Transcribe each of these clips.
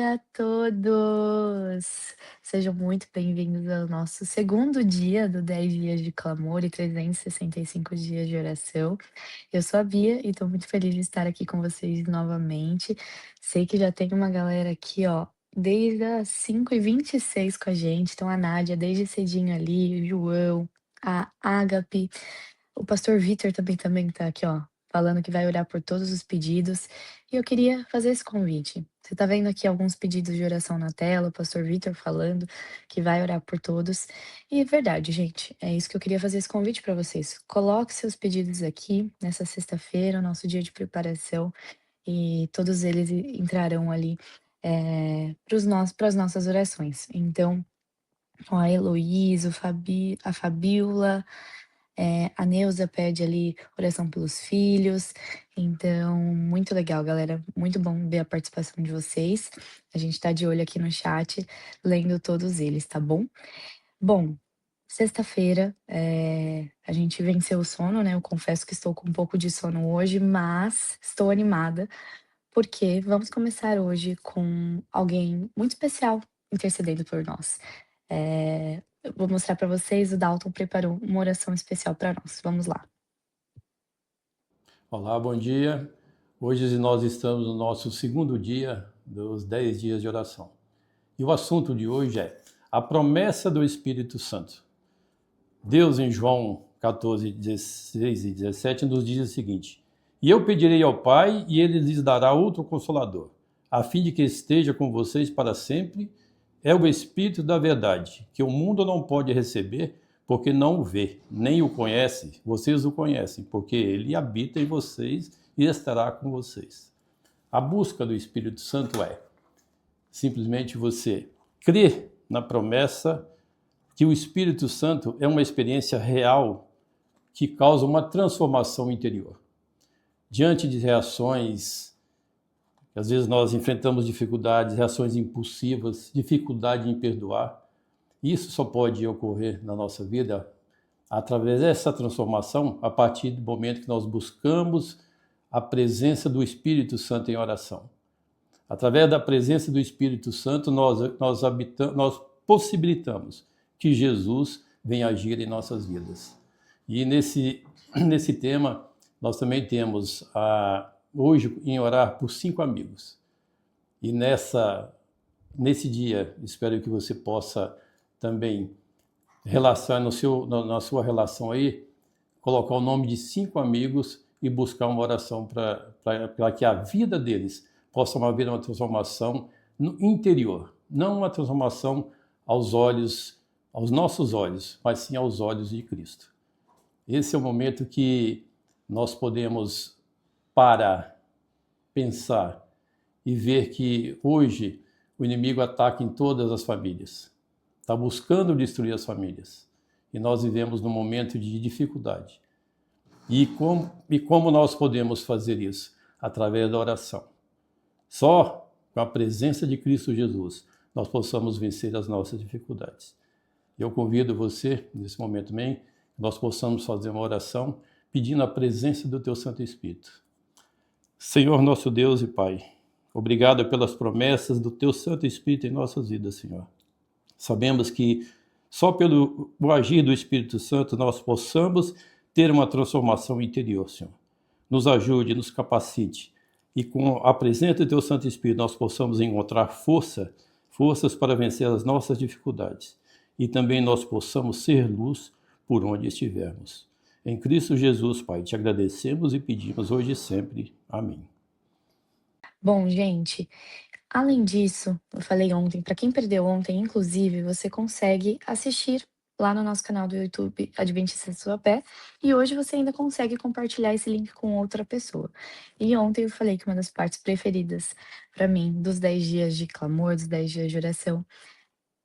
dia a todos! Sejam muito bem-vindos ao nosso segundo dia do 10 dias de clamor e 365 dias de oração. Eu sou a Bia e estou muito feliz de estar aqui com vocês novamente. Sei que já tem uma galera aqui, ó, desde as 5h26 com a gente. Então a Nádia desde cedinho ali, o João, a Ágape, o pastor Vitor também tá aqui, ó, falando que vai orar por todos os pedidos. E eu queria fazer esse convite. Você tá vendo aqui alguns pedidos de oração na tela, o pastor Vitor falando que vai orar por todos. E é verdade, gente, é isso que eu queria fazer esse convite para vocês. Coloque seus pedidos aqui nessa sexta-feira, nosso dia de preparação, e todos eles entrarão ali para as nossas orações. Então, ó, a Heloísa, a Fabiola, a Neuza pede ali oração pelos filhos. Então, muito legal, galera. Muito bom ver a participação de vocês. A gente tá de olho aqui no chat, lendo todos eles, tá bom? Bom, sexta-feira, a gente venceu o sono, né? Eu confesso que estou com um pouco de sono hoje, mas estou animada, porque vamos começar hoje com alguém muito especial intercedendo por nós. Eu vou mostrar para vocês, o Dalton preparou uma oração especial para nós. Vamos lá. Olá, bom dia. Hoje nós estamos no nosso segundo dia dos 10 dias de oração. E o assunto de hoje é a promessa do Espírito Santo. Deus, em João 14, 16 e 17, nos diz o seguinte: E eu pedirei ao Pai, e ele lhes dará outro Consolador, a fim de que esteja com vocês para sempre. É o Espírito da verdade, que o mundo não pode receber, porque não o vê, nem o conhece. Vocês o conhecem, porque ele habita em vocês e estará com vocês. A busca do Espírito Santo é simplesmente você crer na promessa que o Espírito Santo é uma experiência real que causa uma transformação interior. Diante de reações, às vezes nós enfrentamos dificuldades, reações impulsivas, dificuldade em perdoar. Isso só pode ocorrer na nossa vida através dessa transformação a partir do momento que nós buscamos a presença do Espírito Santo em oração. Através da presença do Espírito Santo, nós possibilitamos que Jesus venha agir em nossas vidas. E nesse tema, nós também temos hoje em orar por 5 amigos. E nesse dia, espero que você possa também relacionar na sua relação aí, colocar o nome de 5 amigos e buscar uma oração para que a vida deles possa haver uma transformação no interior, não uma transformação aos olhos, aos nossos olhos, mas sim aos olhos de Cristo. Esse é o momento que nós podemos parar, pensar e ver que hoje o inimigo ataca em todas as famílias, está buscando destruir as famílias. E nós vivemos num momento de dificuldade. E como nós podemos fazer isso? Através da oração. Só com a presença de Cristo Jesus nós possamos vencer as nossas dificuldades. Eu convido você, nesse momento também, que nós possamos fazer uma oração pedindo a presença do Teu Santo Espírito. Senhor nosso Deus e Pai, obrigado pelas promessas do Teu Santo Espírito em nossas vidas, Senhor. Sabemos que só pelo agir do Espírito Santo nós possamos ter uma transformação interior, Senhor. Nos ajude, nos capacite e com a presença do Teu Santo Espírito nós possamos encontrar forças para vencer as nossas dificuldades e também nós possamos ser luz por onde estivermos. Em Cristo Jesus, Pai, te agradecemos e pedimos hoje e sempre. Amém. Bom, gente, além disso, eu falei ontem, para quem perdeu ontem, inclusive, você consegue assistir lá no nosso canal do YouTube Adventista de Sua Pé, e hoje você ainda consegue compartilhar esse link com outra pessoa. E ontem eu falei que uma das partes preferidas para mim dos 10 dias de clamor, dos 10 dias de oração,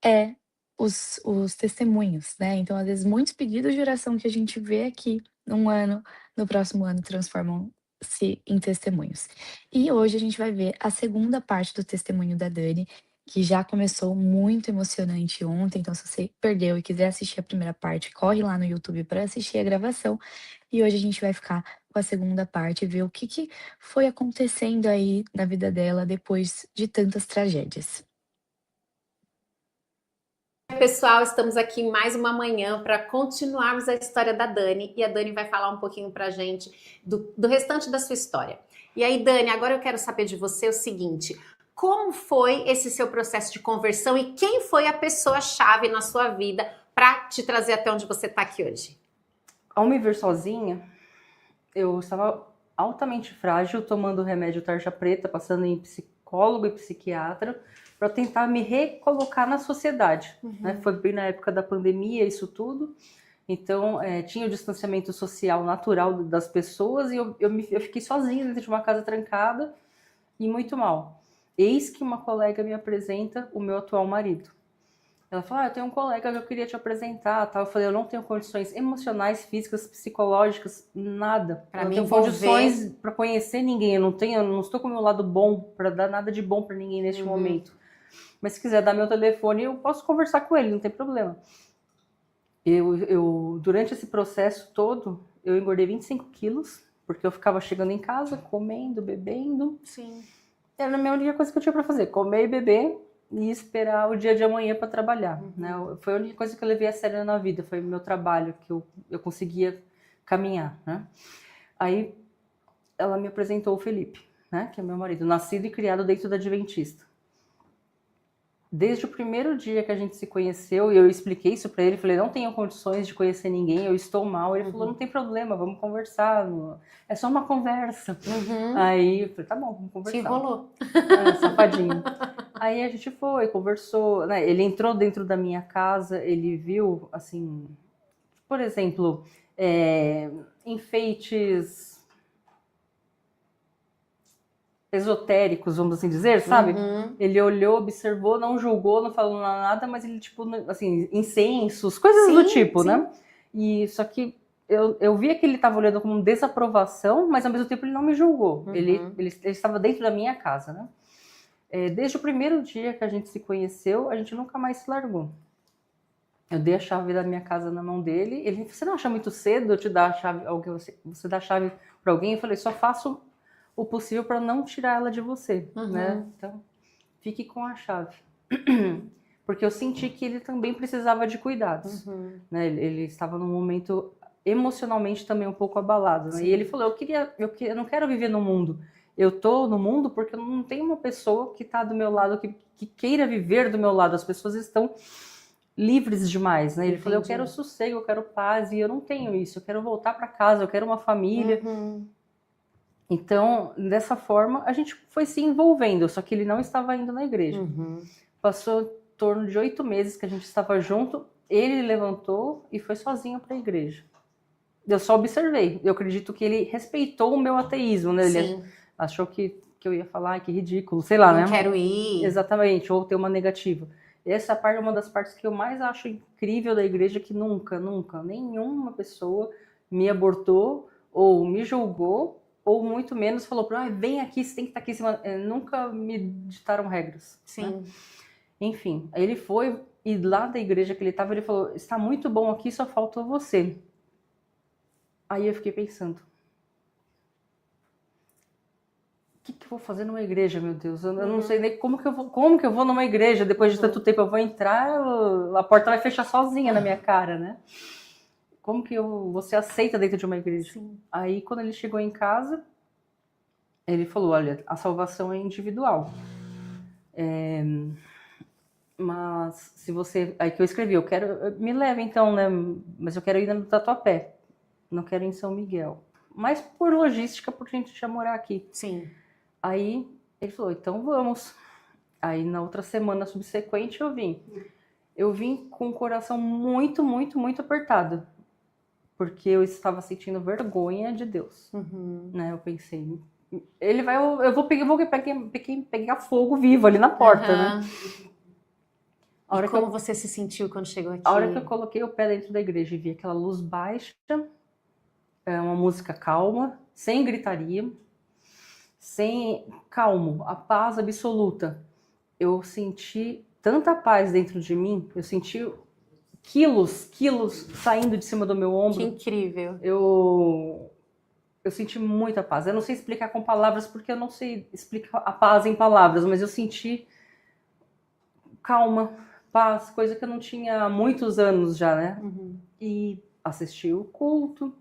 é os testemunhos, né. Então, às vezes, muitos pedidos de oração que a gente vê aqui num ano, no próximo ano transformam-se em testemunhos. E hoje a gente vai ver a segunda parte do testemunho da Dani, que já começou muito emocionante ontem, então se você perdeu e quiser assistir a primeira parte, corre lá no YouTube para assistir a gravação. E hoje a gente vai ficar com a segunda parte e ver o que foi acontecendo aí na vida dela depois de tantas tragédias. Pessoal, estamos aqui em mais uma manhã para continuarmos a história da Dani e a Dani vai falar um pouquinho para a gente do restante da sua história. E aí, Dani, agora eu quero saber de você o seguinte: como foi esse seu processo de conversão e quem foi a pessoa-chave na sua vida para te trazer até onde você está aqui hoje? Ao me ver sozinha, eu estava altamente frágil, tomando remédio tarja preta, passando em psicólogo e psiquiatra, para tentar me recolocar na sociedade. Né? Foi bem na época da pandemia, isso tudo. Então, tinha o distanciamento social natural das pessoas e eu fiquei sozinha dentro de uma casa trancada e muito mal. Eis que uma colega me apresenta o meu atual marido. Ela falou, eu tenho um colega que eu queria te apresentar, tal. Eu falei, eu não tenho condições emocionais, físicas, psicológicas, nada. Pra Eu não me tenho envolver. Condições para conhecer ninguém, eu não estou com o meu lado bom, para dar nada de bom para ninguém neste momento. Mas se quiser dar meu telefone, eu posso conversar com ele, não tem problema. Durante esse processo todo, eu engordei 25 quilos, porque eu ficava chegando em casa, comendo, bebendo. Sim. Era a minha única coisa que eu tinha para fazer, comer e beber e esperar o dia de amanhã para trabalhar. Né? Foi a única coisa que eu levei a sério na vida, foi o meu trabalho, que eu conseguia caminhar. Né? Aí ela me apresentou o Felipe, né? Que é meu marido, nascido e criado dentro da Adventista. Desde o primeiro dia que a gente se conheceu, e eu expliquei isso para ele, falei, não tenho condições de conhecer ninguém, eu estou mal. Ele falou, não tem problema, vamos conversar, é só uma conversa. Aí eu falei, tá bom, vamos conversar. Te enrolou. Safadinho. Aí a gente foi, conversou, né? Ele entrou dentro da minha casa, ele viu, assim, por exemplo, enfeites esotéricos, vamos assim dizer, sabe? Ele olhou, observou, não julgou, não falou nada, mas ele, tipo, assim, incensos, coisas do tipo, né? E só que eu via que ele estava olhando como desaprovação, mas ao mesmo tempo ele não me julgou. Ele estava dentro da minha casa, né? Desde o primeiro dia que a gente se conheceu, a gente nunca mais se largou. Eu dei a chave da minha casa na mão dele. Ele falou, você não acha muito cedo eu te dar a chave, você dá a chave para alguém? Eu falei, só faço o possível para não tirar ela de você, né? Então, fique com a chave. Porque eu senti que ele também precisava de cuidados. Né? Ele estava num momento emocionalmente também um pouco abalado. Né? E ele falou, eu não quero viver no mundo. Eu tô no mundo porque eu não tenho uma pessoa que está do meu lado, que queira viver do meu lado. As pessoas estão livres demais, né? Ele falou, eu quero sossego, eu quero paz, e eu não tenho isso. Eu quero voltar para casa, eu quero uma família. Então, dessa forma, a gente foi se envolvendo, só que ele não estava indo na igreja. Passou em torno de 8 meses que a gente estava junto, ele levantou e foi sozinho para a igreja. Eu só observei. Eu acredito que ele respeitou o meu ateísmo, né? Ele achou que eu ia falar, que ridículo, sei lá, né? Não quero ir. Exatamente, ou ter uma negativa. Essa parte é uma das partes que eu mais acho incrível da igreja, que nunca nenhuma pessoa me abortou ou me julgou, ou muito menos falou para mim, vem aqui, você tem que estar aqui em cima. Nunca me ditaram regras. Né? Enfim, aí ele foi, e lá da igreja que ele estava, ele falou, está muito bom aqui, só faltou você. Aí eu fiquei pensando, o que eu vou fazer numa igreja, meu Deus? Eu não sei nem como que eu vou numa igreja, depois de tanto tempo eu vou entrar, a porta vai fechar sozinha na minha cara, né? Como que você aceita dentro de uma igreja? Aí quando ele chegou em casa, ele falou, olha, a salvação é individual. Mas se você... Aí que eu escrevi, me leva então, né? Mas eu quero ir no Tatuapé, não quero ir em São Miguel. Mas por logística, por gente já morar aqui. Aí ele falou, então vamos. Aí na outra semana subsequente eu vim. Eu vim com o coração muito, muito, muito apertado. Porque eu estava sentindo vergonha de Deus. Né? Eu pensei, eu vou pegar fogo vivo ali na porta, né? E como você se sentiu quando chegou aqui? A hora que eu coloquei o pé dentro da igreja e vi aquela luz baixa, uma música calma, sem gritaria, calmo, a paz absoluta. eu senti tanta paz dentro de mim, eu senti quilos saindo de cima do meu Que ombro. incrível. Eu senti muita paz. Eu não sei explicar com palavras, porque eu não sei explicar a paz em palavras, mas eu senti calma, paz, coisa que eu não tinha há muitos anos já, né? Uhum. E assisti o culto,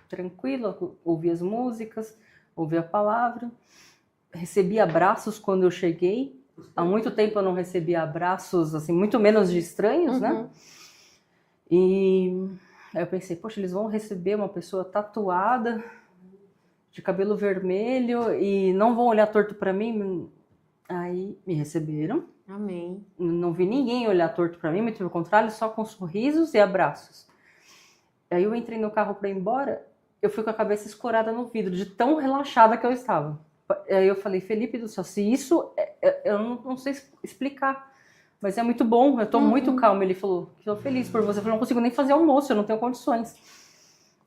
tranquilo, ouvi as músicas, ouvi a palavra, recebi abraços quando eu cheguei. Há muito tempo eu não recebia abraços, assim, muito menos de estranhos, né? Uhum. E aí eu pensei, poxa, eles vão receber uma pessoa tatuada, de cabelo vermelho, e não vão olhar torto pra mim. Aí me receberam. Amém. Não vi ninguém olhar torto pra mim, muito pelo contrário, só com sorrisos e abraços. Aí eu entrei no carro pra ir embora, eu fui com a cabeça escorada no vidro, de tão relaxada que eu estava. Aí eu falei, Felipe do céu, se isso, eu não sei explicar, mas é muito bom, eu tô muito calma. Ele falou, tô feliz por você. Eu falei, não consigo nem fazer almoço, eu não tenho condições.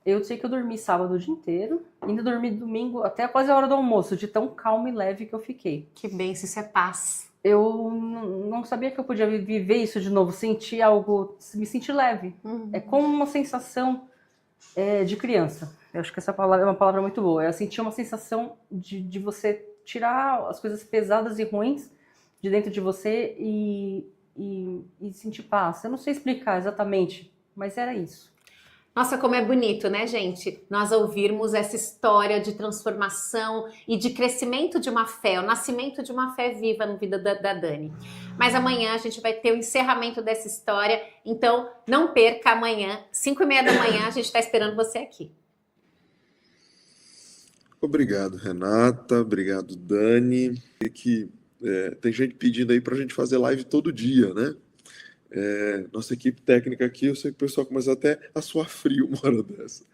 Eu sei que eu dormi sábado o dia inteiro, ainda dormi domingo até quase a hora do almoço, de tão calma e leve que eu fiquei. Que bênção, isso é paz. Eu não sabia que eu podia viver isso de novo, sentir algo, me sentir leve. É como uma sensação de criança. Eu acho que essa palavra é uma palavra muito boa. Eu senti uma sensação de você tirar as coisas pesadas e ruins de dentro de você e sentir paz. Eu não sei explicar exatamente, mas era isso. Nossa, como é bonito, né, gente? Nós ouvirmos essa história de transformação e de crescimento de uma fé, o nascimento de uma fé viva na vida da Dani. Mas amanhã a gente vai ter o encerramento dessa história, então não perca amanhã, 5h30 da manhã, a gente está esperando você aqui. Obrigado, Renata. Obrigado, Dani. Tem gente pedindo aí para a gente fazer live todo dia, né? Nossa equipe técnica aqui, eu sei que o pessoal começa até a suar frio uma hora dessa.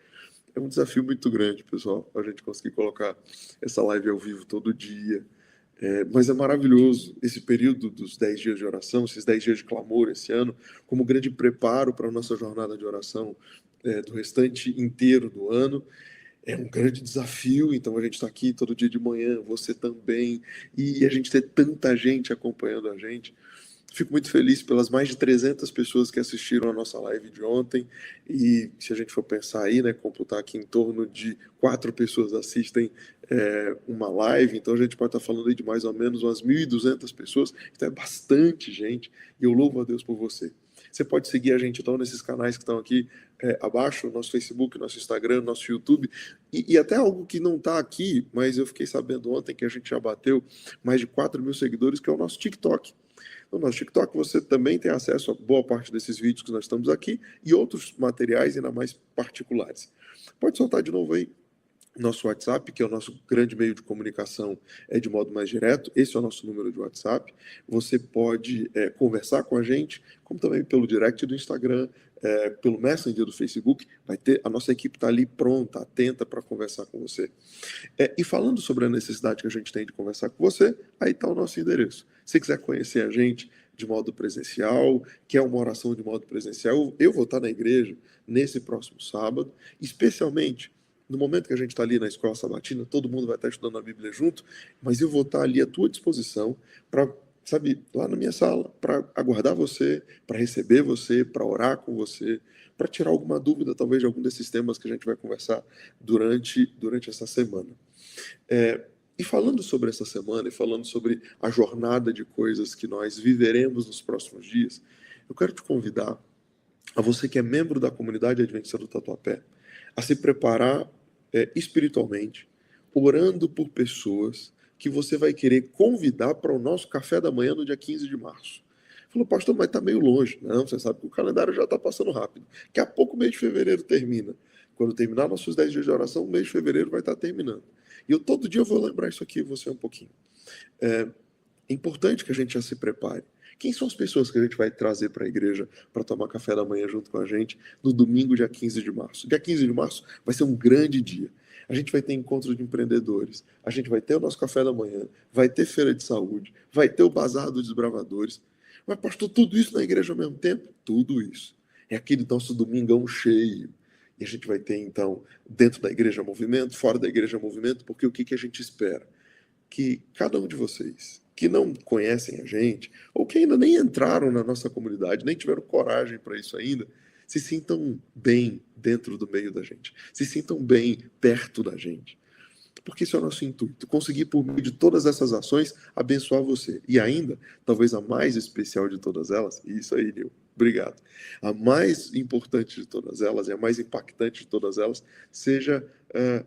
É um desafio muito grande, pessoal, a gente conseguir colocar essa live ao vivo todo dia. Mas é maravilhoso esse período dos 10 dias de oração, esses 10 dias de clamor esse ano, como grande preparo para a nossa jornada de oração do restante inteiro do ano. É um grande desafio, então a gente está aqui todo dia de manhã, você também, e a gente ter tanta gente acompanhando a gente. Fico muito feliz pelas mais de 300 pessoas que assistiram a nossa live de ontem, e se a gente for pensar aí, né, computar que em torno de 4 pessoas assistem uma live, então a gente pode estar falando aí de mais ou menos umas 1.200 pessoas, então é bastante gente, e eu louvo a Deus por você. Você pode seguir a gente então nesses canais que estão aqui abaixo, nosso Facebook, nosso Instagram, nosso YouTube, e até algo que não está aqui, mas eu fiquei sabendo ontem que a gente já bateu mais de 4.000 seguidores, que é o nosso TikTok. No nosso TikTok você também tem acesso a boa parte desses vídeos que nós estamos aqui e outros materiais ainda mais particulares. Pode soltar de novo aí nosso WhatsApp, que é o nosso grande meio de comunicação de modo mais direto. Esse é o nosso número de WhatsApp. Você pode conversar com a gente, como também pelo direct do Instagram, pelo Messenger do Facebook. A nossa equipe está ali pronta, atenta para conversar com você. E falando sobre a necessidade que a gente tem de conversar com você, aí está o nosso endereço. Se quiser conhecer a gente de modo presencial, quer uma oração de modo presencial, eu vou estar na igreja nesse próximo sábado, especialmente no momento que a gente está ali na escola sabatina, todo mundo vai estar estudando a Bíblia junto, mas eu vou estar ali à tua disposição para, sabe, lá na minha sala, para aguardar você, para receber você, para orar com você, para tirar alguma dúvida, talvez, de algum desses temas que a gente vai conversar durante essa semana. E falando sobre essa semana, e falando sobre a jornada de coisas que nós viveremos nos próximos dias, eu quero te convidar, a você que é membro da comunidade Adventista do Tatuapé, a se preparar espiritualmente, orando por pessoas que você vai querer convidar para o nosso café da manhã no dia 15 de março. Falou, pastor, mas está meio longe. Não, você sabe que o calendário já está passando rápido. Daqui a pouco o mês de fevereiro termina. Quando terminar nossos 10 dias de oração, o mês de fevereiro vai estar terminando. E eu todo dia vou lembrar isso aqui, você um pouquinho. É importante que a gente já se prepare. Quem são as pessoas que a gente vai trazer para a igreja para tomar café da manhã junto com a gente no domingo, dia 15 de março? Dia 15 de março vai ser um grande dia. A gente vai ter encontro de empreendedores, a gente vai ter o nosso café da manhã, vai ter feira de saúde, vai ter o bazar dos desbravadores. Mas, pastor, tudo isso na igreja ao mesmo tempo? Tudo isso. É aquele nosso domingão cheio. E a gente vai ter, então, dentro da igreja movimento, fora da igreja movimento, porque o que a gente espera? Que cada um de vocês que não conhecem a gente, ou que ainda nem entraram na nossa comunidade, nem tiveram coragem para isso ainda, se sintam bem dentro do meio da gente, se sintam bem perto da gente. Porque esse é o nosso intuito, conseguir por meio de todas essas ações abençoar você. E ainda, talvez a mais especial de todas elas, e isso aí, Nil, obrigado. A mais importante de todas elas, e a mais impactante de todas elas, seja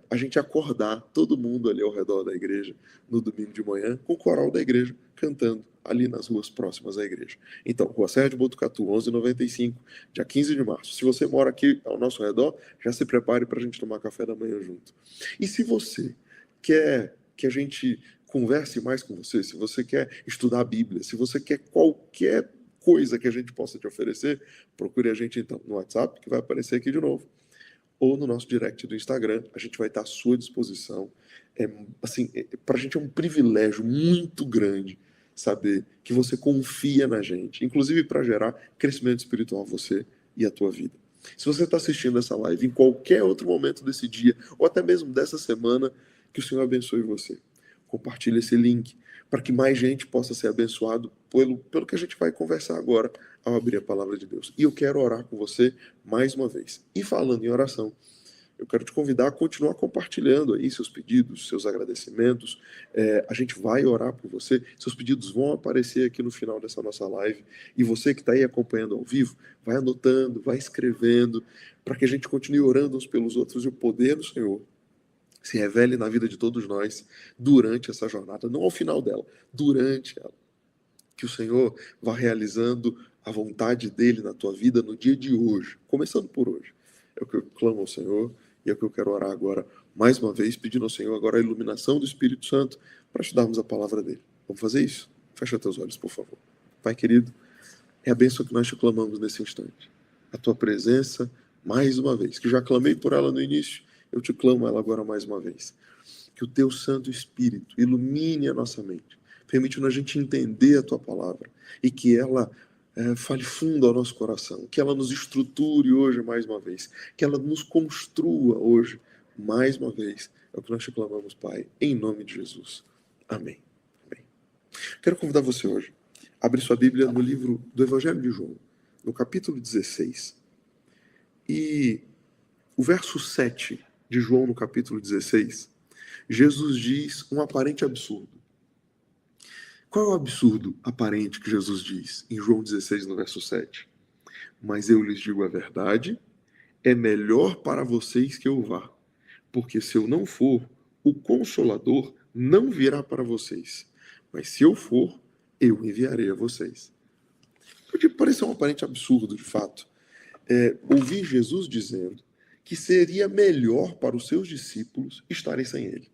a gente acordar todo mundo ali ao redor da igreja, no domingo de manhã, com o coral da igreja, cantando ali nas ruas próximas à igreja. Então, Rua Serra de Botucatu, 1195, dia 15 de março. Se você mora aqui ao nosso redor, já se prepare para a gente tomar café da manhã junto. E se você quer que a gente converse mais com você, se você quer estudar a Bíblia, se você quer qualquer coisa que a gente possa te oferecer, procure a gente então no WhatsApp, que vai aparecer aqui de novo, ou no nosso direct do Instagram. A gente vai estar à sua disposição. Para a gente é um privilégio muito grande saber que você confia na gente, inclusive para gerar crescimento espiritual a você e a tua vida. Se você está assistindo essa live em qualquer outro momento desse dia, ou até mesmo dessa semana, que o Senhor abençoe você. Compartilhe esse link para que mais gente possa ser abençoado pelo que a gente vai conversar agora ao abrir a palavra de Deus. E eu quero orar com você mais uma vez. E falando em oração, eu quero te convidar a continuar compartilhando aí seus pedidos, seus agradecimentos. A gente vai orar por você. Seus pedidos vão aparecer aqui no final dessa nossa live. E você que está aí acompanhando ao vivo, vai anotando, vai escrevendo, para que a gente continue orando uns pelos outros e o poder do Senhor se revele na vida de todos nós durante essa jornada, não ao final dela, durante ela. Que o Senhor vá realizando a vontade dele na tua vida no dia de hoje, começando por hoje. É o que eu clamo ao Senhor e é o que eu quero orar agora, mais uma vez, pedindo ao Senhor agora a iluminação do Espírito Santo para estudarmos a palavra dele. Vamos fazer isso? Fecha teus olhos, por favor. Pai querido, é a bênção que nós te clamamos nesse instante. A tua presença, mais uma vez, que já clamei por ela no início, eu te clamo ela agora mais uma vez. Que o teu Santo Espírito ilumine a nossa mente, permite-nos a gente entender a tua palavra e que ela fale fundo ao nosso coração, que ela nos estruture hoje mais uma vez, que ela nos construa hoje mais uma vez. É o que nós te clamamos, Pai, em nome de Jesus. Amém. Amém. Quero convidar você hoje a abrir sua Bíblia no livro do Evangelho de João, no capítulo 16. E o verso 7 de João, no capítulo 16, Jesus diz um aparente absurdo. Qual é o absurdo aparente que Jesus diz em João 16, no verso 7? Mas eu lhes digo a verdade, é melhor para vocês que eu vá, porque se eu não for, o Consolador não virá para vocês, mas se eu for, eu enviarei a vocês. Pode parecer um aparente absurdo, de fato, ouvir Jesus dizendo que seria melhor para os seus discípulos estarem sem ele.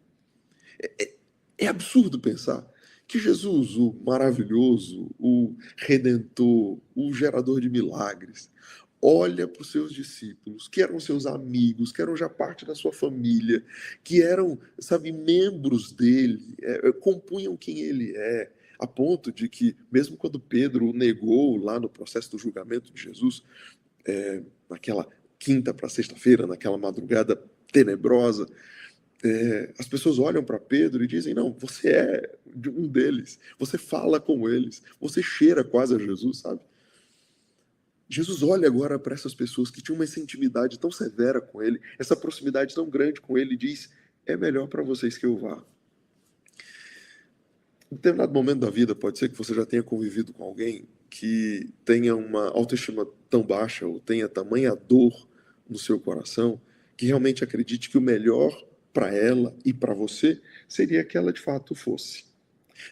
É absurdo pensar que Jesus, o maravilhoso, o redentor, o gerador de milagres, olha para os seus discípulos, que eram seus amigos, que eram já parte da sua família, que eram, membros dele, compunham quem ele é, a ponto de que, mesmo quando Pedro o negou lá no processo do julgamento de Jesus, naquela quinta para sexta-feira, naquela madrugada tenebrosa, as pessoas olham para Pedro e dizem, não, você é um deles, você fala com eles, você cheira quase a Jesus, sabe? Jesus olha agora para essas pessoas que tinham essa intimidade tão severa com ele, essa proximidade tão grande com ele, e diz, é melhor para vocês que eu vá. Em determinado momento da vida, pode ser que você já tenha convivido com alguém que tenha uma autoestima tão baixa, ou tenha tamanha dor no seu coração, que realmente acredite que o melhor para ela e para você seria que ela de fato fosse.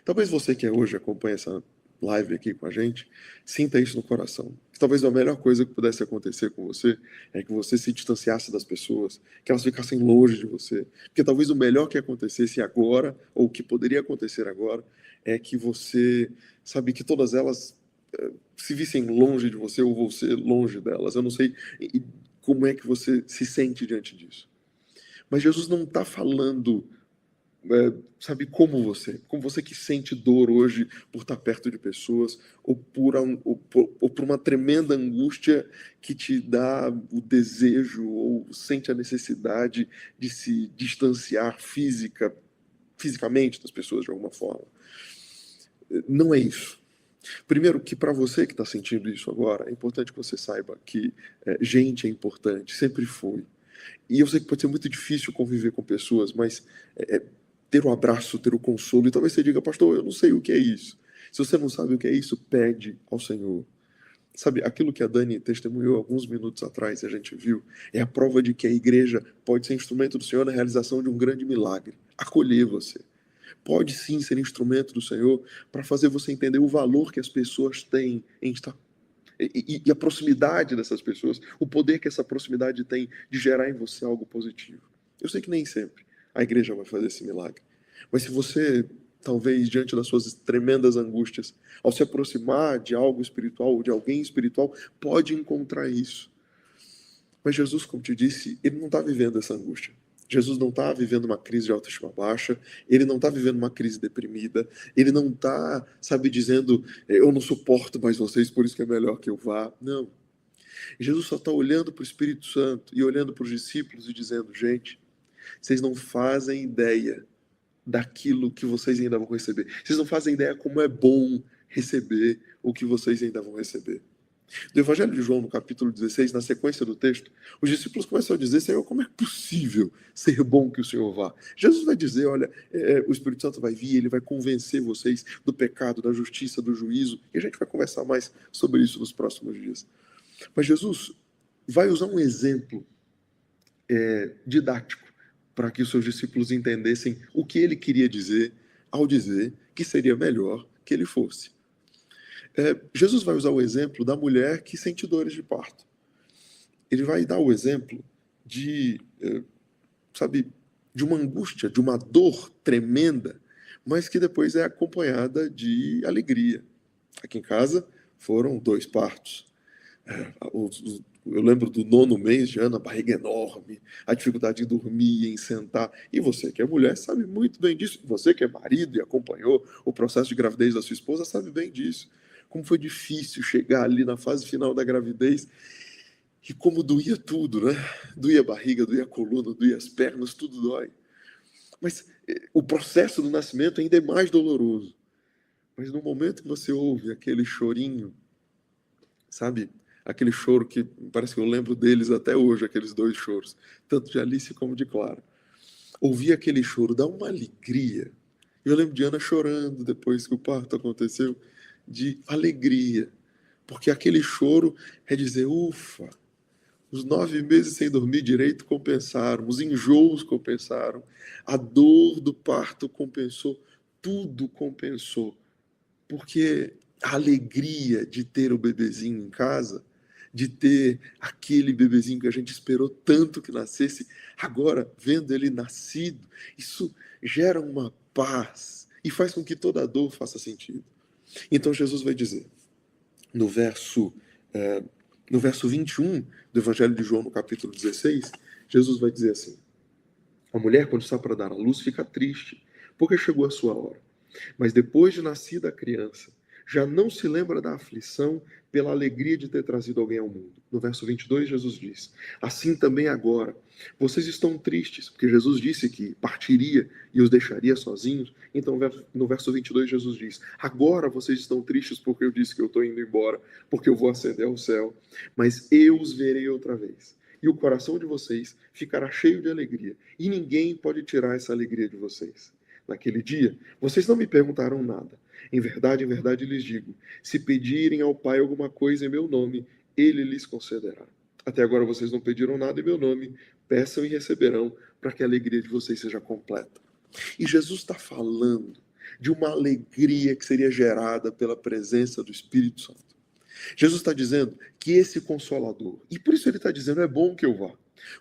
Talvez você que hoje acompanha essa live aqui com a gente, sinta isso no coração. Talvez a melhor coisa que pudesse acontecer com você é que você se distanciasse das pessoas, que elas ficassem longe de você. Porque talvez o melhor que acontecesse agora, ou que poderia acontecer agora, é que você, que todas elas se vissem longe de você ou você longe delas. Eu não sei como é que você se sente diante disso. Mas Jesus não está falando, como você que sente dor hoje por estar perto de pessoas, ou por uma tremenda angústia que te dá o desejo, ou sente a necessidade de se distanciar fisicamente das pessoas de alguma forma. Não é isso. Primeiro, que para você que está sentindo isso agora, é importante que você saiba que gente é importante, sempre foi. E eu sei que pode ser muito difícil conviver com pessoas, mas ter o abraço, ter o consolo, e talvez você diga, pastor, eu não sei o que é isso. Se você não sabe o que é isso, pede ao Senhor. Sabe, aquilo que a Dani testemunhou alguns minutos atrás, a gente viu, é a prova de que a igreja pode ser instrumento do Senhor na realização de um grande milagre. Acolher você. Pode sim ser instrumento do Senhor para fazer você entender o valor que as pessoas têm em estar. E a proximidade dessas pessoas, o poder que essa proximidade tem de gerar em você algo positivo. Eu sei que nem sempre a igreja vai fazer esse milagre. Mas se você, talvez, diante das suas tremendas angústias, ao se aproximar de algo espiritual, ou de alguém espiritual, pode encontrar isso. Mas Jesus, como te disse, ele não está vivendo essa angústia. Jesus não está vivendo uma crise de autoestima baixa, ele não está vivendo uma crise deprimida, ele não está, sabe, dizendo, eu não suporto mais vocês, por isso que é melhor que eu vá. Não. Jesus só está olhando para o Espírito Santo e olhando para os discípulos e dizendo, gente, vocês não fazem ideia daquilo que vocês ainda vão receber. Vocês não fazem ideia como é bom receber o que vocês ainda vão receber. Do Evangelho de João, no capítulo 16, na sequência do texto, os discípulos começam a dizer, Senhor, como é possível ser bom que o Senhor vá? Jesus vai dizer, olha, o Espírito Santo vai vir, ele vai convencer vocês do pecado, da justiça, do juízo, e a gente vai conversar mais sobre isso nos próximos dias. Mas Jesus vai usar um exemplo didático para que os seus discípulos entendessem o que ele queria dizer ao dizer que seria melhor que ele fosse. Jesus vai usar o exemplo da mulher que sente dores de parto. Ele vai dar o exemplo de uma angústia, de uma dor tremenda, mas que depois é acompanhada de alegria. Aqui em casa foram 2 partos. Eu lembro do 9º mês de Ana, a barriga enorme, a dificuldade em dormir, em sentar. E você que é mulher sabe muito bem disso. Você que é marido e acompanhou o processo de gravidez da sua esposa sabe bem disso. Como foi difícil chegar ali na fase final da gravidez e como doía tudo, né? Doía a barriga, doía a coluna, doía as pernas, tudo dói. Mas o processo do nascimento ainda é mais doloroso. Mas no momento que você ouve aquele chorinho, sabe? Aquele choro que parece que eu lembro deles até hoje, aqueles 2 choros, tanto de Alice como de Clara. Ouvir aquele choro dá uma alegria. Eu lembro de Ana chorando depois que o parto aconteceu, de alegria, porque aquele choro é dizer, ufa, os 9 meses sem dormir direito compensaram, os enjoos compensaram, a dor do parto compensou, tudo compensou, porque a alegria de ter o bebezinho em casa, de ter aquele bebezinho que a gente esperou tanto que nascesse, agora vendo ele nascido, isso gera uma paz e faz com que toda a dor faça sentido. Então Jesus vai dizer, no verso 21 do Evangelho de João, no capítulo 16, Jesus vai dizer assim, a mulher, quando está para dar à luz, fica triste, porque chegou a sua hora. Mas depois de nascida a criança, já não se lembra da aflição pela alegria de ter trazido alguém ao mundo. No verso 22, Jesus diz, assim também agora, vocês estão tristes, porque Jesus disse que partiria e os deixaria sozinhos. Então, no verso 22, Jesus diz, agora vocês estão tristes porque eu disse que eu estou indo embora, porque eu vou ascender ao céu, mas eu os verei outra vez. E o coração de vocês ficará cheio de alegria, e ninguém pode tirar essa alegria de vocês. Naquele dia, vocês não me perguntaram nada. Em verdade lhes digo, se pedirem ao Pai alguma coisa em meu nome, Ele lhes concederá. Até agora vocês não pediram nada em meu nome, peçam e receberão, para que a alegria de vocês seja completa. E Jesus está falando de uma alegria que seria gerada pela presença do Espírito Santo. Jesus está dizendo que esse Consolador, e por isso ele está dizendo, é bom que eu vá.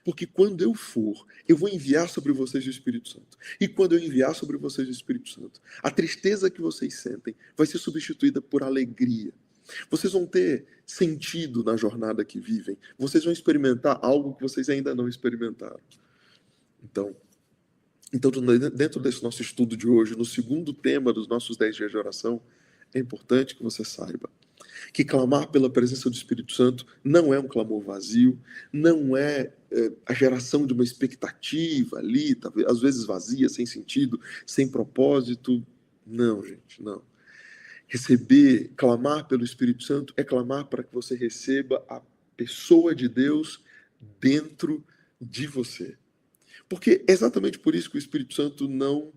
Porque quando eu for, eu vou enviar sobre vocês o Espírito Santo. E quando eu enviar sobre vocês o Espírito Santo, a tristeza que vocês sentem vai ser substituída por alegria. Vocês vão ter sentido na jornada que vivem. Vocês vão experimentar algo que vocês ainda não experimentaram. Então, dentro desse nosso estudo de hoje, no segundo tema dos nossos 10 dias de oração, é importante que você saiba que clamar pela presença do Espírito Santo não é um clamor vazio, não é a geração de uma expectativa ali, às vezes vazia, sem sentido, sem propósito. Não, gente, não. Receber, clamar pelo Espírito Santo é clamar para que você receba a pessoa de Deus dentro de você. Porque é exatamente por isso que o Espírito Santo não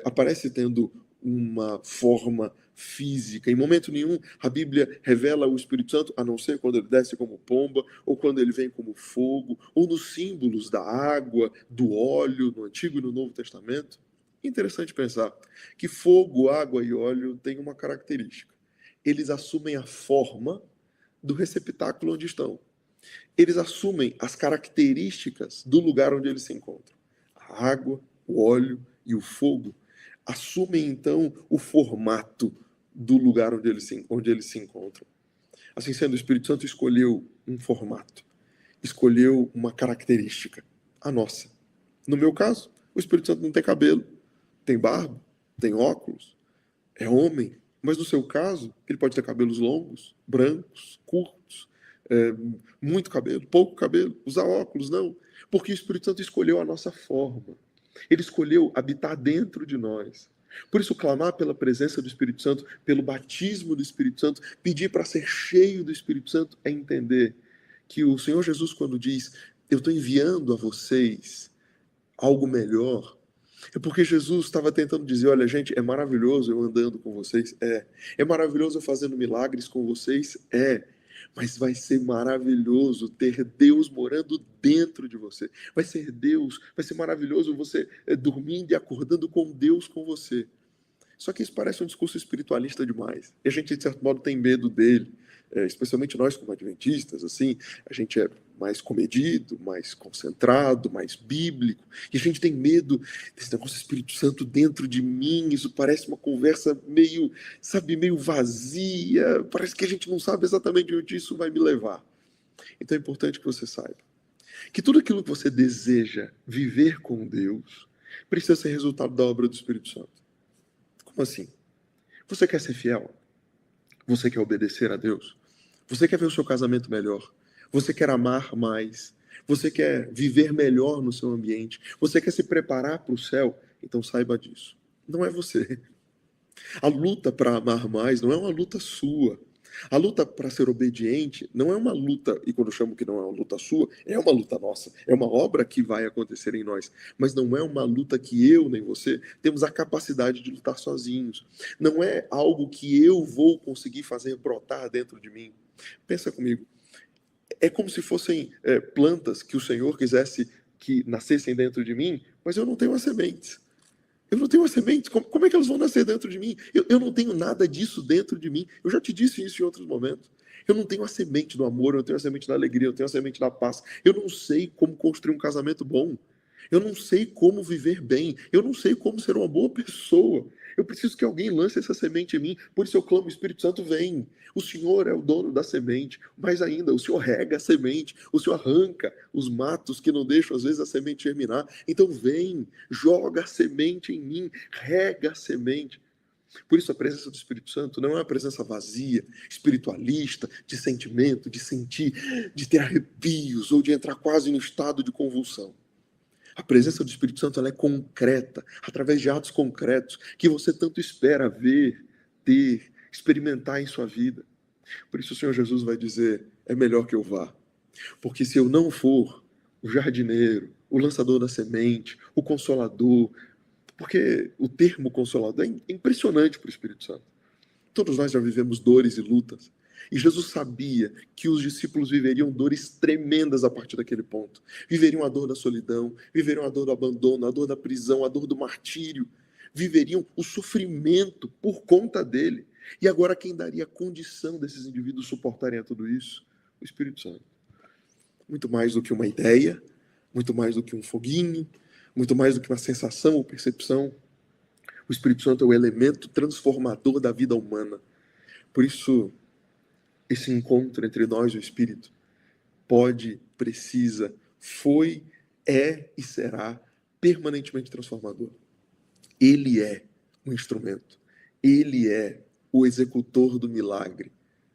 aparece tendo uma forma física. Em momento nenhum a Bíblia revela o Espírito Santo, a não ser quando ele desce como pomba, ou quando ele vem como fogo, ou nos símbolos da água, do óleo, no Antigo e no Novo Testamento. Interessante pensar que fogo, água e óleo têm uma característica. Eles assumem a forma do receptáculo onde estão. Eles assumem as características do lugar onde eles se encontram. A água, o óleo e o fogo assumem, então, o formato do lugar onde eles se encontram. Assim sendo, o Espírito Santo escolheu um formato, escolheu uma característica, a nossa. No meu caso, o Espírito Santo não tem cabelo, tem barba, tem óculos, é homem, mas no seu caso, ele pode ter cabelos longos, brancos, curtos, muito cabelo, pouco cabelo, usar óculos, não. Porque o Espírito Santo escolheu a nossa forma. Ele escolheu habitar dentro de nós. Por isso, clamar pela presença do Espírito Santo, pelo batismo do Espírito Santo, pedir para ser cheio do Espírito Santo, é entender que o Senhor Jesus, quando diz, eu estou enviando a vocês algo melhor, é porque Jesus estava tentando dizer, olha, gente, é maravilhoso eu andando com vocês, é maravilhoso eu fazendo milagres com vocês, mas vai ser maravilhoso ter Deus morando dentro de você. Vai ser maravilhoso você dormindo e acordando com Deus com você. Só que isso parece um discurso espiritualista demais. E a gente, de certo modo, tem medo dele. Especialmente nós, como adventistas, assim, a gente é mais comedido, mais concentrado, mais bíblico. E a gente tem medo desse negócio do Espírito Santo dentro de mim. Isso parece uma conversa meio vazia. Parece que a gente não sabe exatamente onde isso vai me levar. Então é importante que você saiba que tudo aquilo que você deseja viver com Deus precisa ser resultado da obra do Espírito Santo. Como assim? Você quer ser fiel? Você quer obedecer a Deus? Você quer ver o seu casamento melhor? Você quer amar mais? Você quer viver melhor no seu ambiente? Você quer se preparar para o céu? Então saiba disso. Não é você. A luta para amar mais não é uma luta sua. A luta para ser obediente não é uma luta, e quando eu chamo que não é uma luta sua, é uma luta nossa. É uma obra que vai acontecer em nós. Mas não é uma luta que eu nem você temos a capacidade de lutar sozinhos. Não é algo que eu vou conseguir fazer brotar dentro de mim. Pensa comigo. É como se fossem plantas que o Senhor quisesse que nascessem dentro de mim, mas eu não tenho as sementes. Eu não tenho as sementes, como é que elas vão nascer dentro de mim? Eu não tenho nada disso dentro de mim. Eu já te disse isso em outros momentos. Eu não tenho a semente do amor, eu não tenho a semente da alegria, eu não tenho a semente da paz. Eu não sei como construir um casamento bom. Eu não sei como viver bem. Eu não sei como ser uma boa pessoa. Eu preciso que alguém lance essa semente em mim. Por isso eu clamo, Espírito Santo, vem. O Senhor é o dono da semente. Mais ainda, o Senhor rega a semente. O Senhor arranca os matos que não deixam, às vezes, a semente germinar. Então vem, joga a semente em mim. Rega a semente. Por isso a presença do Espírito Santo não é uma presença vazia, espiritualista, de sentimento, de sentir, de ter arrepios ou de entrar quase no estado de convulsão. A presença do Espírito Santo ela é concreta, através de atos concretos, que você tanto espera ver, ter, experimentar em sua vida. Por isso o Senhor Jesus vai dizer, é melhor que eu vá. Porque se eu não for o jardineiro, o lançador da semente, o consolador, porque o termo consolador é impressionante para o Espírito Santo. Todos nós já vivemos dores e lutas. E Jesus sabia que os discípulos viveriam dores tremendas a partir daquele ponto. Viveriam a dor da solidão, viveriam a dor do abandono, a dor da prisão, a dor do martírio. Viveriam o sofrimento por conta dele. E agora quem daria condição desses indivíduos suportarem a tudo isso? O Espírito Santo. Muito mais do que uma ideia, muito mais do que um foguinho, muito mais do que uma sensação ou percepção. O Espírito Santo é o elemento transformador da vida humana. Por isso, esse encontro entre nós e o Espírito pode, precisa, foi, é e será permanentemente transformador. Ele é o instrumento. Ele é o executor do milagre.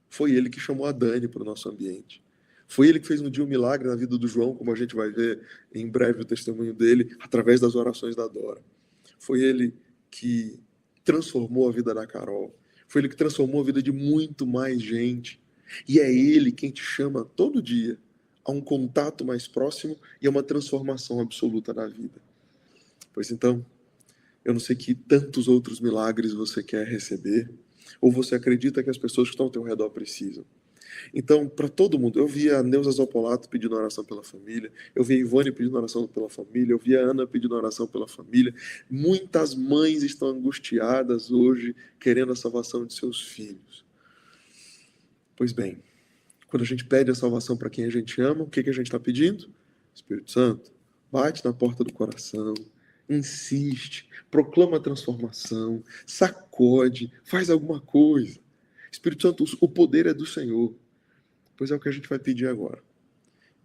Foi ele que chamou a Dani para o nosso ambiente. Foi ele que fez um dia um milagre na vida do João, como a gente vai ver em breve o testemunho dele, através das orações da Dora. Foi ele que transformou a vida da Carol. Foi Ele que transformou a vida de muito mais gente. E é Ele quem te chama todo dia a um contato mais próximo e a uma transformação absoluta na vida. Pois então, eu não sei que tantos outros milagres você quer receber, ou você acredita que as pessoas que estão ao teu redor precisam. Então, para todo mundo, eu vi a Neuza Zopolato pedindo oração pela família, eu vi a Ivone pedindo oração pela família, eu vi a Ana pedindo oração pela família. Muitas mães estão angustiadas hoje, querendo a salvação de seus filhos. Pois bem, quando a gente pede a salvação para quem a gente ama, o que a gente está pedindo? Espírito Santo, bate na porta do coração, insiste, proclama a transformação, sacode, faz alguma coisa. Espírito Santo, o poder é do Senhor. Pois é o que a gente vai pedir agora.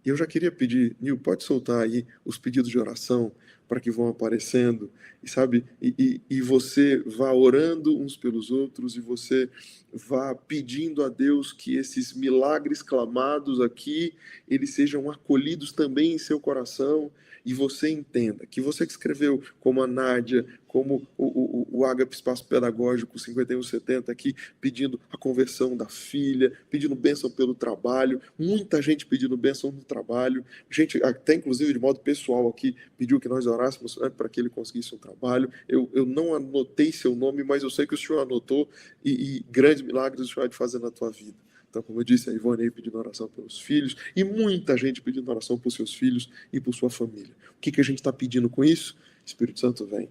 E eu já queria pedir, Nil, pode soltar aí os pedidos de oração para que vão aparecendo, e sabe, e você vá orando uns pelos outros, e você vá pedindo a Deus que esses milagres clamados aqui, eles sejam acolhidos também em seu coração, e você entenda que você que escreveu, como a Nádia, como o Ágape Espaço Pedagógico 5170 aqui, pedindo a conversão da filha, pedindo bênção pelo trabalho, muita gente pedindo bênção no trabalho, gente até inclusive de modo pessoal aqui, pediu que nós orássemos, né, para que ele conseguisse um trabalho. Eu não anotei seu nome, mas eu sei que o senhor anotou, e grandes milagres o senhor vai fazer na tua vida. Então, como eu disse, a Ivone aí pedindo oração pelos filhos, e muita gente pedindo oração por seus filhos e por sua família. O que a gente está pedindo com isso? Espírito Santo vem,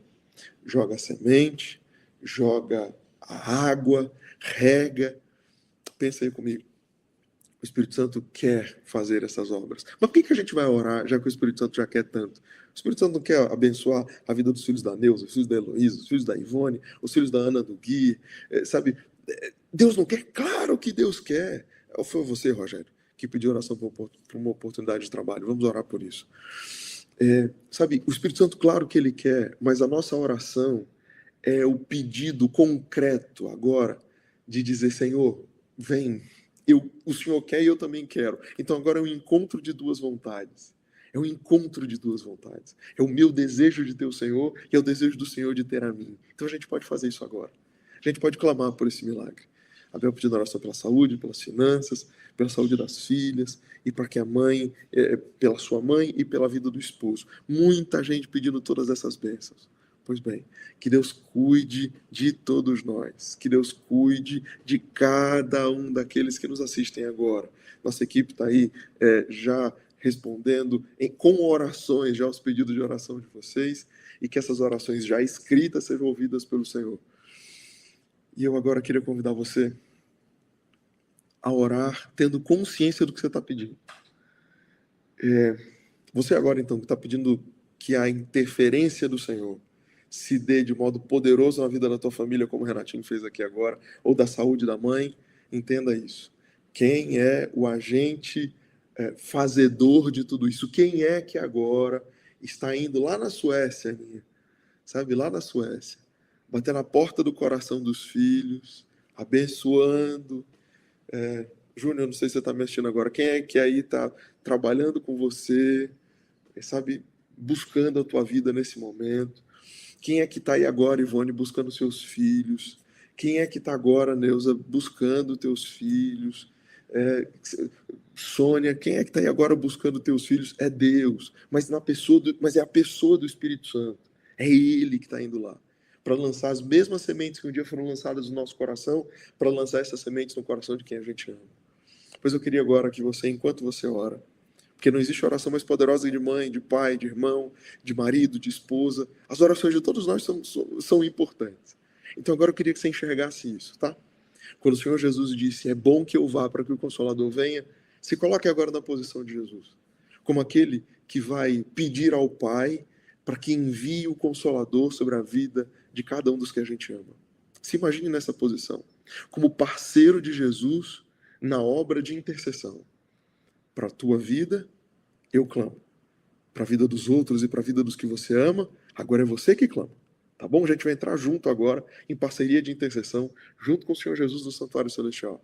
joga a semente, joga a água, rega. Pensa aí comigo. O Espírito Santo quer fazer essas obras. Mas por que a gente vai orar, já que o Espírito Santo já quer tanto? O Espírito Santo não quer abençoar a vida dos filhos da Neuza, os filhos da Heloísa, os filhos da Ivone, os filhos da Ana do Gui, sabe? Deus não quer? Claro que Deus quer. Ou foi você, Rogério, que pediu oração por uma oportunidade de trabalho? Vamos orar por isso. Sabe, o Espírito Santo, claro que ele quer, mas a nossa oração é o pedido concreto agora de dizer, Senhor, vem, o Senhor quer e eu também quero. Então agora é um encontro de duas vontades. É um encontro de duas vontades. É o meu desejo de ter o Senhor e é o desejo do Senhor de ter a mim. Então a gente pode fazer isso agora. A gente pode clamar por esse milagre. Abel pedindo oração pela saúde, pelas finanças, pela saúde das filhas, e para que a mãe, pela sua mãe e pela vida do esposo. Muita gente pedindo todas essas bênçãos. Pois bem, que Deus cuide de todos nós, que Deus cuide de cada um daqueles que nos assistem agora. Nossa equipe está aí já respondendo com orações já aos pedidos de oração de vocês, e que essas orações já escritas sejam ouvidas pelo Senhor. E eu agora queria convidar você a orar tendo consciência do que você está pedindo. Você agora, então, que está pedindo que a interferência do Senhor se dê de modo poderoso na vida da tua família, como o Renatinho fez aqui agora, ou da saúde da mãe, entenda isso. Quem é o agente fazedor de tudo isso? Quem é que agora está indo lá na Suécia, Aninha? Sabe, lá na Suécia, bater na porta do coração dos filhos, abençoando. Júnior, não sei se você está me assistindo agora. Quem é que aí está trabalhando com você, sabe, buscando a tua vida nesse momento? Quem é que está aí agora, Ivone, buscando seus filhos? Quem é que está agora, Neuza, buscando teus filhos? Sônia, quem é que está aí agora buscando teus filhos? É Deus, mas é a pessoa do Espírito Santo. É Ele que está indo lá para lançar as mesmas sementes que um dia foram lançadas no nosso coração, para lançar essas sementes no coração de quem a gente ama. Pois eu queria agora que você, enquanto você ora, porque não existe oração mais poderosa de mãe, de pai, de irmão, de marido, de esposa. As orações de todos nós são importantes. Então agora eu queria que você enxergasse isso, tá? Quando o Senhor Jesus disse, é bom que eu vá para que o Consolador venha, se coloque agora na posição de Jesus, como aquele que vai pedir ao Pai para que envie o Consolador sobre a vida de cada um dos que a gente ama. Se imagine nessa posição, como parceiro de Jesus na obra de intercessão. Para a tua vida, eu clamo. Para a vida dos outros e para a vida dos que você ama, agora é você que clama. Tá bom? A gente vai entrar junto agora, em parceria de intercessão, junto com o Senhor Jesus no Santuário Celestial.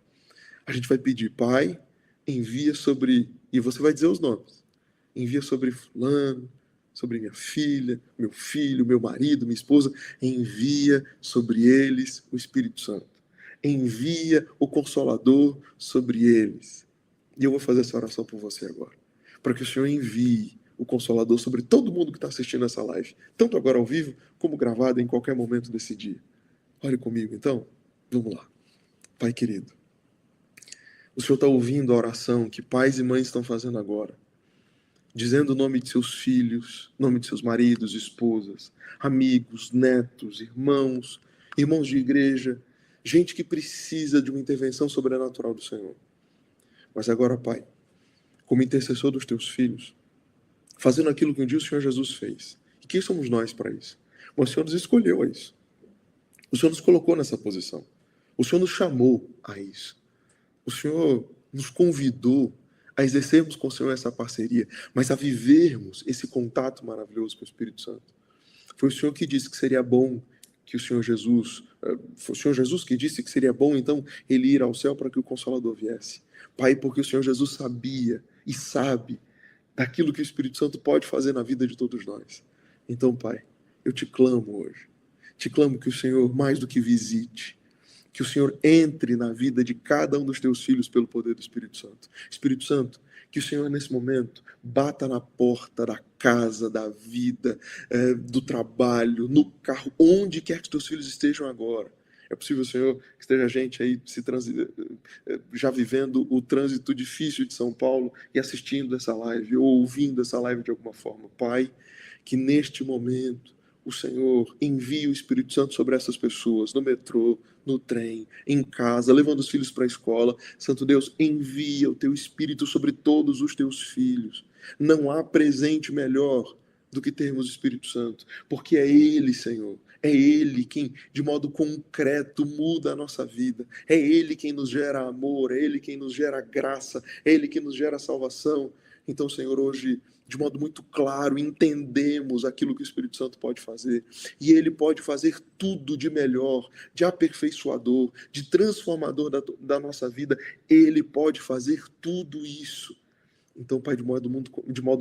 A gente vai pedir, Pai, envia sobre... E você vai dizer os nomes. Envia sobre fulano, sobre minha filha, meu filho, meu marido, minha esposa. Envia sobre eles o Espírito Santo. envia o Consolador sobre eles. E eu vou fazer essa oração por você agora, para que o Senhor envie o Consolador sobre todo mundo que está assistindo essa live, tanto agora ao vivo, como gravada em qualquer momento desse dia. Ore comigo, então. Vamos lá. Pai querido, o Senhor está ouvindo a oração que pais e mães estão fazendo agora, dizendo o nome de seus filhos, nome de seus maridos, esposas, amigos, netos, irmãos, irmãos de igreja, gente que precisa de uma intervenção sobrenatural do Senhor. Mas agora, Pai, como intercessor dos teus filhos, fazendo aquilo que um dia o Senhor Jesus fez. E quem somos nós para isso? Mas o Senhor nos escolheu a isso. O Senhor nos colocou nessa posição. O Senhor nos chamou a isso. O Senhor nos convidou a exercermos com o Senhor essa parceria, mas a vivermos esse contato maravilhoso com o Espírito Santo. Foi o Senhor que disse que seria bom que o Senhor Jesus, foi o Senhor Jesus que disse que seria bom, então, ele ir ao céu para que o Consolador viesse. Pai, porque o Senhor Jesus sabia e sabe daquilo que o Espírito Santo pode fazer na vida de todos nós. Então, Pai, eu te clamo hoje. Te clamo que o Senhor, mais do que visite, que o Senhor entre na vida de cada um dos teus filhos pelo poder do Espírito Santo. Espírito Santo, que o Senhor nesse momento bata na porta da casa, da vida, do trabalho, no carro, onde quer que os teus filhos estejam agora. É possível, Senhor, que esteja a gente aí já vivendo o trânsito difícil de São Paulo e assistindo essa live ou ouvindo essa live de alguma forma. Pai, que neste momento o Senhor envie o Espírito Santo sobre essas pessoas, no metrô, no trem, em casa, levando os filhos para a escola. Santo Deus, envia o teu Espírito sobre todos os teus filhos. Não há presente melhor do que termos o Espírito Santo, porque é Ele, Senhor, é Ele quem, de modo concreto, muda a nossa vida. É Ele quem nos gera amor, é Ele quem nos gera graça, é Ele quem nos gera salvação. Então, Senhor, hoje, de modo muito claro, entendemos aquilo que o Espírito Santo pode fazer. E Ele pode fazer tudo de melhor, de aperfeiçoador, de transformador da nossa vida. Ele pode fazer tudo isso. Então, Pai, de modo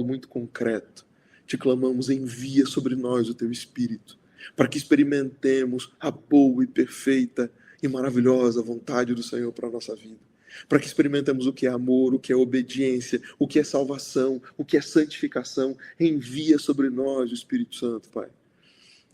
muito concreto, te clamamos, envia sobre nós o Teu Espírito, para que experimentemos a boa e perfeita e maravilhosa vontade do Senhor para a nossa vida. Para que experimentemos o que é amor, o que é obediência, o que é salvação, o que é santificação. Envia sobre nós o Espírito Santo, Pai.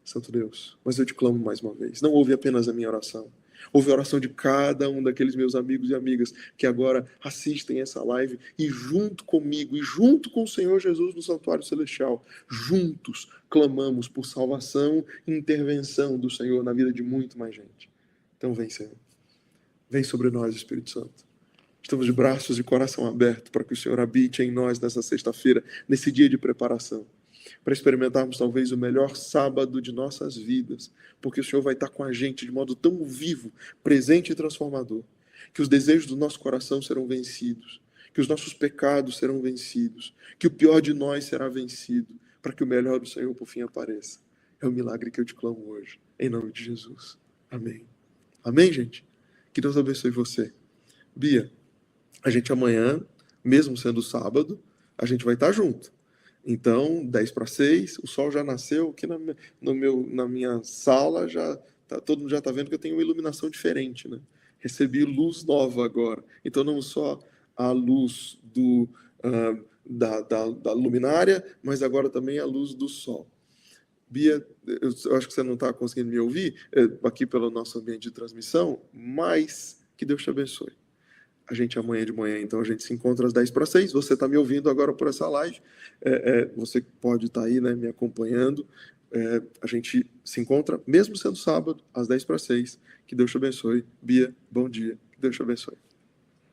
Santo Deus, mas eu te clamo mais uma vez. Não ouve apenas a minha oração. Ouve a oração de cada um daqueles meus amigos e amigas que agora assistem essa live e junto comigo e junto com o Senhor Jesus no Santuário Celestial, juntos clamamos por salvação e intervenção do Senhor na vida de muito mais gente. Então vem, Senhor. Vem sobre nós, Espírito Santo. Estamos de braços e coração aberto para que o Senhor habite em nós nessa sexta-feira, nesse dia de preparação, para experimentarmos talvez o melhor sábado de nossas vidas, porque o Senhor vai estar com a gente de modo tão vivo, presente e transformador, que os desejos do nosso coração serão vencidos, que os nossos pecados serão vencidos, que o pior de nós será vencido, para que o melhor do Senhor por fim apareça. É o milagre que eu te clamo hoje, em nome de Jesus. Amém. Amém, gente? Que Deus abençoe você. Bia, a gente amanhã, mesmo sendo sábado, a gente vai estar junto. Então, 5:50, o sol já nasceu aqui na minha sala, todo mundo já está vendo que eu tenho uma iluminação diferente, né? Recebi luz nova agora. Então, não só a luz da luminária, mas agora também a luz do sol. Bia, eu acho que você não está conseguindo me ouvir aqui pelo nosso ambiente de transmissão, mas que Deus te abençoe. A gente amanhã de manhã, então, a gente se encontra às 5:50. Você está me ouvindo agora por essa live. Você pode estar aí, né, me acompanhando. A gente se encontra, mesmo sendo sábado, às 5:50. Que Deus te abençoe. Bia, bom dia. Que Deus te abençoe.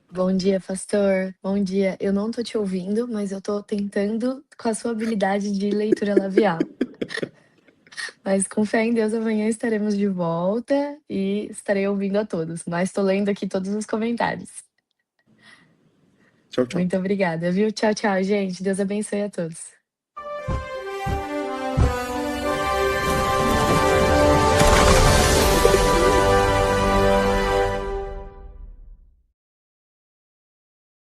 Bom dia, pastor. Bom dia. Eu não tô te ouvindo, mas eu tô tentando com a sua habilidade de leitura labial. Mas com fé em Deus, amanhã estaremos de volta e estarei ouvindo a todos. Mas tô lendo aqui todos os comentários. Tchau, tchau. Muito obrigada, viu? Tchau, tchau, gente. Deus abençoe a todos.